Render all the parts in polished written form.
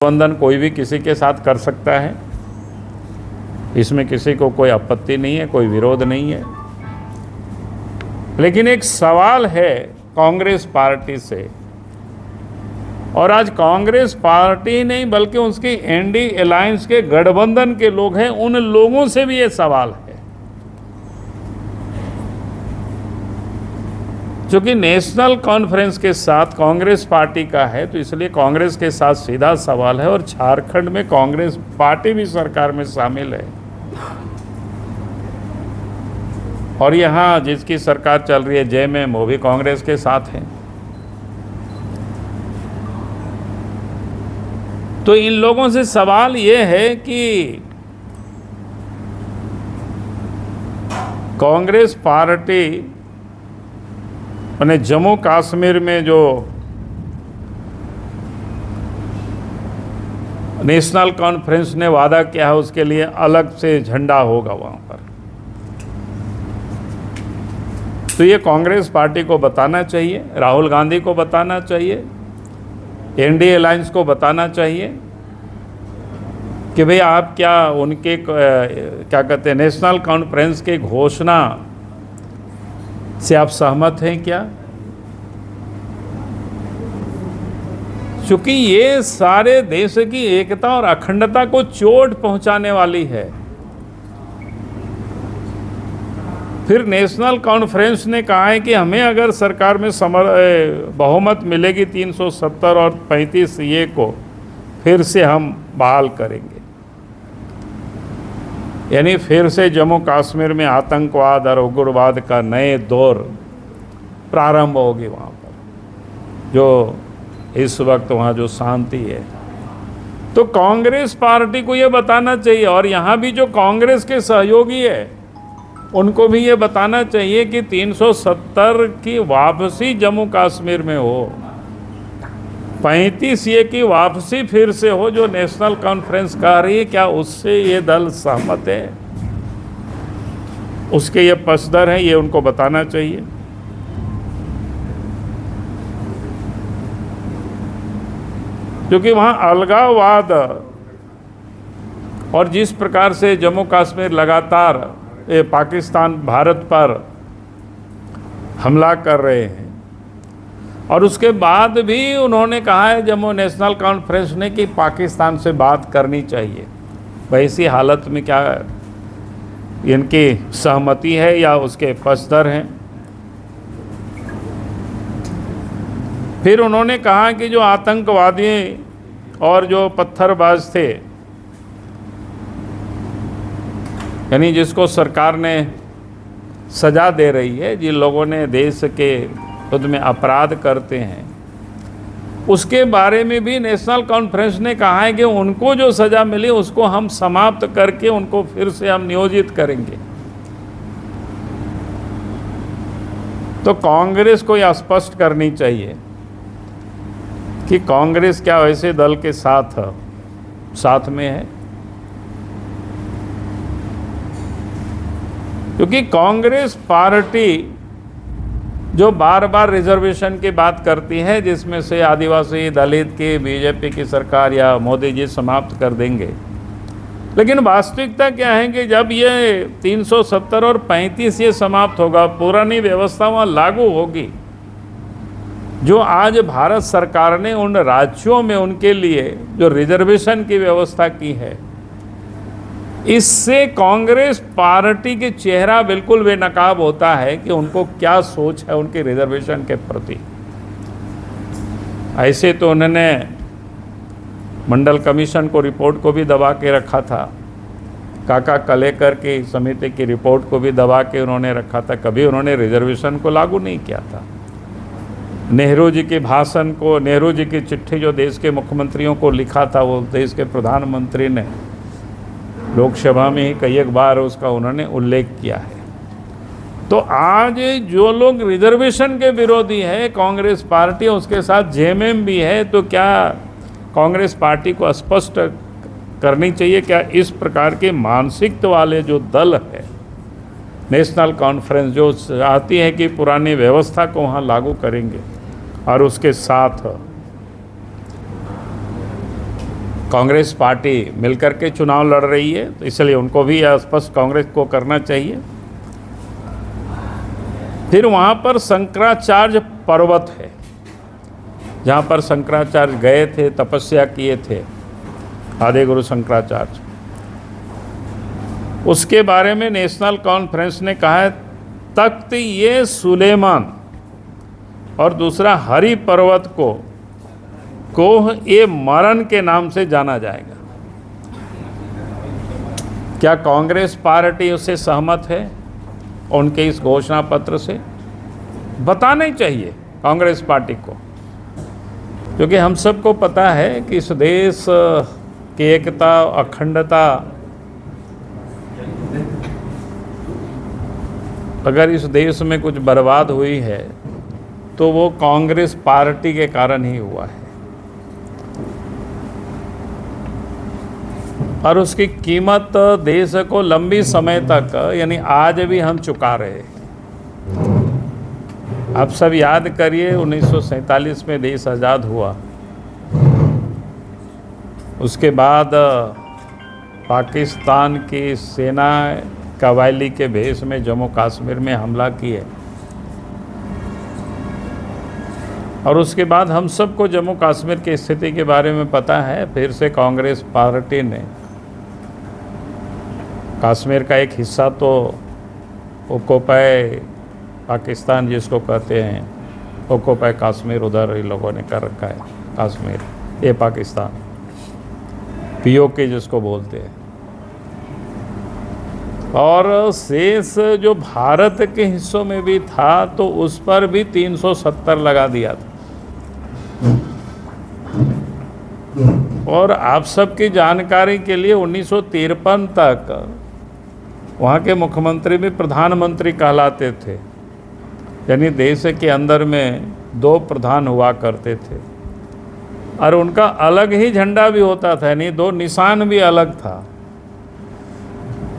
गठबंधन कोई भी किसी के साथ कर सकता है, इसमें किसी को कोई आपत्ति नहीं है, कोई विरोध नहीं है। लेकिन एक सवाल है कांग्रेस पार्टी से, और आज कांग्रेस पार्टी नहीं बल्कि उसकी एनडी अलायंस के गठबंधन के लोग हैं, उन लोगों से भी ये सवाल है। क्योंकि नेशनल कॉन्फ्रेंस के साथ कांग्रेस पार्टी का है, तो इसलिए कांग्रेस के साथ सीधा सवाल है। और झारखंड में कांग्रेस पार्टी भी सरकार में शामिल है, और यहाँ जिसकी सरकार चल रही है जेएमएम, वो भी कांग्रेस के साथ है। तो इन लोगों से सवाल ये है कि कांग्रेस पार्टी अपने जम्मू कश्मीर में जो नेशनल कॉन्फ्रेंस ने वादा किया है, उसके लिए अलग से झंडा होगा वहाँ पर। तो ये कांग्रेस पार्टी को बताना चाहिए, राहुल गांधी को बताना चाहिए, एनडीए अलायंस को बताना चाहिए कि भाई आप क्या उनके क्या कहते हैं नेशनल कॉन्फ्रेंस की घोषणा से आप सहमत हैं क्या? क्योंकि ये सारे देश की एकता और अखंडता को चोट पहुंचाने वाली है। फिर नेशनल कॉन्फ्रेंस ने कहा है कि हमें अगर सरकार में बहुमत मिलेगी 370 और 35 ये को फिर से हम बहाल करेंगे, यानी फिर से जम्मू कश्मीर में आतंकवाद और उग्रवाद का नए दौर प्रारंभ होगी वहाँ पर, जो इस वक्त वहाँ जो शांति है। तो कांग्रेस पार्टी को ये बताना चाहिए, और यहाँ भी जो कांग्रेस के सहयोगी है उनको भी ये बताना चाहिए कि 370 की वापसी जम्मू कश्मीर में हो, 35 ये की वापसी फिर से हो जो नेशनल कॉन्फ्रेंस कह रही है। क्या उससे ये दल सहमत है? उसके ये पक्षधर हैं, ये उनको बताना चाहिए। क्योंकि वहाँ अलगाववाद और जिस प्रकार से जम्मू कश्मीर लगातार पाकिस्तान भारत पर हमला कर रहे हैं, और उसके बाद भी उन्होंने कहा है जम्मू नेशनल कॉन्फ्रेंस ने कि पाकिस्तान से बात करनी चाहिए। वैसी हालत में क्या इनकी सहमति है या उसके पक्षधर हैं? फिर उन्होंने कहा कि जो आतंकवादी और जो पत्थरबाज थे, यानी जिसको सरकार ने सजा दे रही है, जिन लोगों ने देश के खुद में अपराध करते हैं, उसके बारे में भी नेशनल कॉन्फ्रेंस ने कहा है कि उनको जो सजा मिली उसको हम समाप्त करके उनको फिर से हम नियोजित करेंगे। तो कांग्रेस को यह स्पष्ट करनी चाहिए कि कांग्रेस क्या वैसे दल के साथ में है, क्योंकि कांग्रेस पार्टी जो बार बार रिजर्वेशन की बात करती है, जिसमें से आदिवासी दलित की बीजेपी की सरकार या मोदी जी समाप्त कर देंगे, लेकिन वास्तविकता क्या है कि जब ये 370 और 35 ये समाप्त होगा, पुरानी व्यवस्था वहाँ लागू होगी। जो आज भारत सरकार ने उन राज्यों में उनके लिए जो रिजर्वेशन की व्यवस्था की है, इससे कांग्रेस पार्टी के चेहरा बिल्कुल बेनकाब होता है कि उनको क्या सोच है उनके रिजर्वेशन के प्रति। ऐसे तो उन्होंने मंडल कमीशन को रिपोर्ट को भी दबा के रखा था, काका कलेकर की समिति की रिपोर्ट को भी दबा के उन्होंने रखा था, कभी उन्होंने रिजर्वेशन को लागू नहीं किया था। नेहरू जी के भाषण को, नेहरू जी की चिट्ठी जो देश के मुख्यमंत्रियों को लिखा था, वो देश के प्रधानमंत्री ने लोकसभा में ही कई एक बार उसका उन्होंने उल्लेख किया है। तो आज जो लोग रिजर्वेशन के विरोधी है कांग्रेस पार्टी, उसके साथ जेएमएम भी है, तो क्या कांग्रेस पार्टी को स्पष्ट करनी चाहिए क्या इस प्रकार के मानसिकता वाले जो दल है नेशनल कॉन्फ्रेंस, जो चाहती है कि पुरानी व्यवस्था को वहाँ लागू करेंगे और उसके साथ कांग्रेस पार्टी मिलकर के चुनाव लड़ रही है, तो इसलिए उनको भी स्पष्ट कांग्रेस को करना चाहिए। फिर वहाँ पर शंकराचार्य पर्वत है, जहाँ पर शंकराचार्य गए थे, तपस्या किए थे, आदि गुरु शंकराचार्य। उसके बारे में नेशनल कॉन्फ्रेंस ने कहा है तख्त ये सुलेमान और दूसरा हरि पर्वत को कोह ए मरण के नाम से जाना जाएगा। क्या कांग्रेस पार्टी उससे सहमत है? उनके इस घोषणा पत्र से बताना ही चाहिए कांग्रेस पार्टी को, क्योंकि हम सबको पता है कि इस देश की एकता, अखंडता अगर इस देश में कुछ बर्बाद हुई है तो वो कांग्रेस पार्टी के कारण ही हुआ है, और उसकी कीमत देश को लंबी समय तक, यानी आज भी हम चुका रहे हैं। आप सब याद करिए 1947 में देश आज़ाद हुआ, उसके बाद पाकिस्तान की सेना कवायली के भेष में जम्मू कश्मीर में हमला किए, और उसके बाद हम सबको जम्मू कश्मीर की स्थिति के बारे में पता है। फिर से कांग्रेस पार्टी ने कश्मीर का एक हिस्सा तो ओक्युपाई पाकिस्तान जिसको कहते हैं, ओक्युपाई कश्मीर, उधर इन लोगों ने कर रखा है कश्मीर, ये पाकिस्तान, पीओके जिसको बोलते हैं। और शेष जो भारत के हिस्सों में भी था तो उस पर भी 370 लगा दिया था। और आप सबकी जानकारी के लिए 1953 तक वहाँ के मुख्यमंत्री भी प्रधानमंत्री कहलाते थे, यानी देश के अंदर में 2 प्रधान हुआ करते थे, और उनका अलग ही झंडा भी होता था, यानी 2 निशान भी अलग था।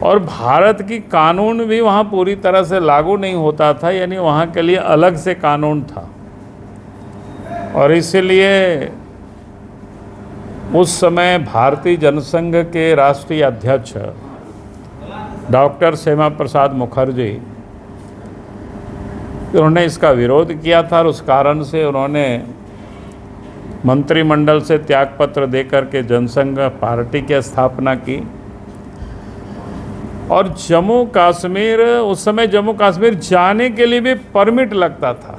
और भारत की कानून भी वहाँ पूरी तरह से लागू नहीं होता था, यानी वहाँ के लिए अलग से कानून था। और इसलिए उस समय भारतीय जनसंघ के राष्ट्रीय अध्यक्ष डॉक्टर श्यामा प्रसाद मुखर्जी, उन्होंने इसका विरोध किया था, और उस कारण से उन्होंने मंत्रिमंडल से त्यागपत्र देकर के जनसंघ पार्टी की स्थापना की। और जम्मू कश्मीर, उस समय जम्मू कश्मीर जाने के लिए भी परमिट लगता था,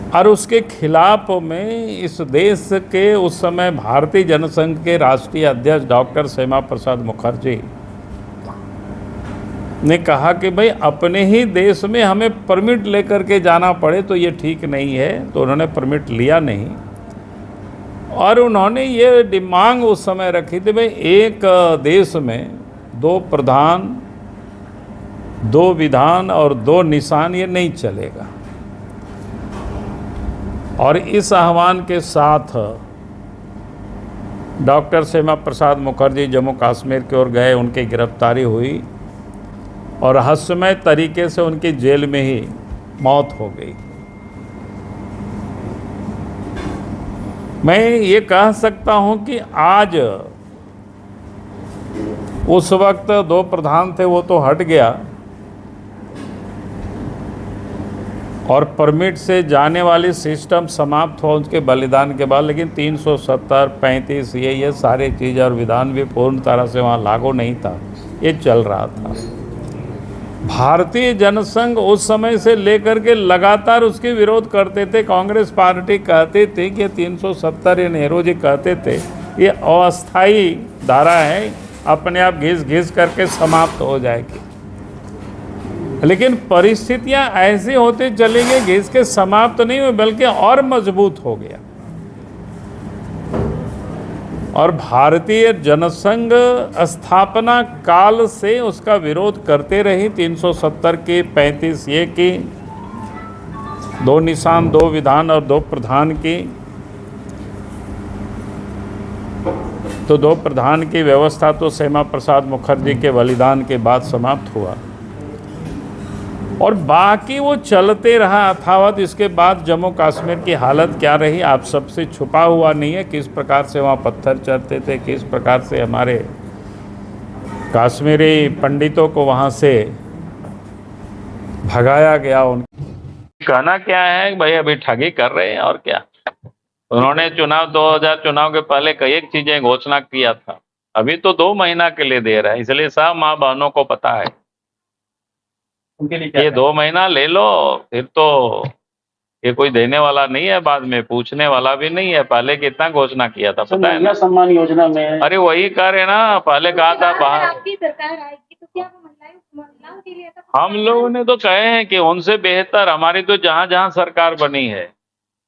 और उसके खिलाफ में इस देश के उस समय भारतीय जनसंघ के राष्ट्रीय अध्यक्ष डॉक्टर श्यामा प्रसाद मुखर्जी ने कहा कि भाई अपने ही देश में हमें परमिट लेकर के जाना पड़े तो ये ठीक नहीं है, तो उन्होंने परमिट लिया नहीं। और उन्होंने ये मांग उस समय रखी थी, भाई एक देश में 2 प्रधान, 2 विधान और 2 निशान, ये नहीं चलेगा। और इस आह्वान के साथ डॉक्टर श्यामा प्रसाद मुखर्जी जम्मू कश्मीर की ओर गए, उनकी गिरफ्तारी हुई और रहस्यमय तरीके से उनकी जेल में ही मौत हो गई। मैं ये कह सकता हूं कि आज, उस वक्त 2 प्रधान थे वो तो हट गया, और परमिट से जाने वाली सिस्टम समाप्त हुआ उनके बलिदान के बाद, लेकिन 370, 35 ये सारे चीज़ और विधान भी पूर्ण तरह से वहाँ लागू नहीं था, ये चल रहा था। भारतीय जनसंघ उस समय से लेकर के लगातार उसके विरोध करते थे। कांग्रेस पार्टी कहते थे कि 370, नेहरू जी कहते थे ये अस्थायी धारा है, अपने आप घिस घिस करके समाप्त हो जाएगी। लेकिन परिस्थितियां ऐसी होती चली गई, घिस के समाप्त नहीं हुई बल्कि और मजबूत हो गया। और भारतीय जनसंघ स्थापना काल से उसका विरोध करते रही। 370 की, 35 ये की, 2 निशान, 2 विधान और 2 प्रधान की, तो 2 प्रधान की व्यवस्था तो श्यामा प्रसाद मुखर्जी के बलिदान के बाद समाप्त हुआ। और बाकी वो चलते रहा अथावत। इसके बाद जम्मू कश्मीर की हालत क्या रही आप सबसे छुपा हुआ नहीं है, किस प्रकार से वहाँ पत्थर चलते थे, किस प्रकार से हमारे कश्मीरी पंडितों को वहाँ से भगाया गया। उन कहना क्या है भाई, अभी ठगी कर रहे हैं और क्या। उन्होंने 2000 चुनाव के पहले कई एक चीजें घोषणा किया था, अभी तो 2 महीना के लिए दे रहा है, इसलिए सब माँ बहनों को पता है उनके लिए ये 2 महीना ले लो, फिर तो ये कोई देने वाला नहीं है, बाद में पूछने वाला भी नहीं है। पहले कितना घोषणा किया था पता है ना, सम्मान योजना में। अरे वही कह रहे ना, पहले कहा था बाहर आपकी सरकार आएगी तो क्या महिलाओं के लिए हम लोगों ने तो कहे हैं कि उनसे बेहतर हमारी तो जहां जहां सरकार बनी है,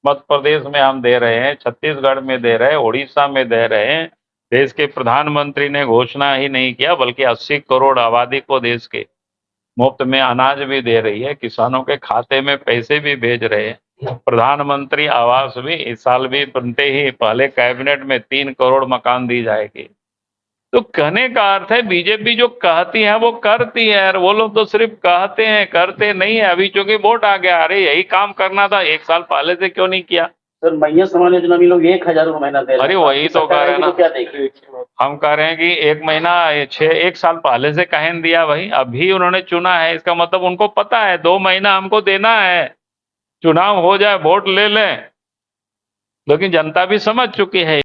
मध्य प्रदेश में हम दे रहे हैं, छत्तीसगढ़ में दे रहे हैं, उड़ीसा में दे रहे हैं। देश के प्रधानमंत्री ने घोषणा ही नहीं किया, बल्कि 80 करोड़ आबादी को देश के मुफ्त में अनाज भी दे रही है, किसानों के खाते में पैसे भी भेज रहे हैं। प्रधानमंत्री आवास भी इस साल भी बनते ही पहले कैबिनेट में 3 करोड़ मकान दी जाएगी। तो कहने का अर्थ है बीजेपी जो कहती है वो करती है, और वो लोग तो सिर्फ कहते हैं करते नहीं है। अभी चूंकि वोट आ गया, अरे यही काम करना था 1 साल पहले से क्यों नहीं किया। सर मैया सम्मान योजना में लोग 1000 रुपये महीना दे रहे हैं। अरे वही तो कह रहे हैं ना, क्या देखिए हम कह रहे हैं कि 1 महीना 1 साल पहले से कहें दिया भाई, अभी उन्होंने चुना है, इसका मतलब उनको पता है 2 महीना हमको देना है, चुनाव हो जाए वोट ले लें। लेकिन जनता भी समझ चुकी है।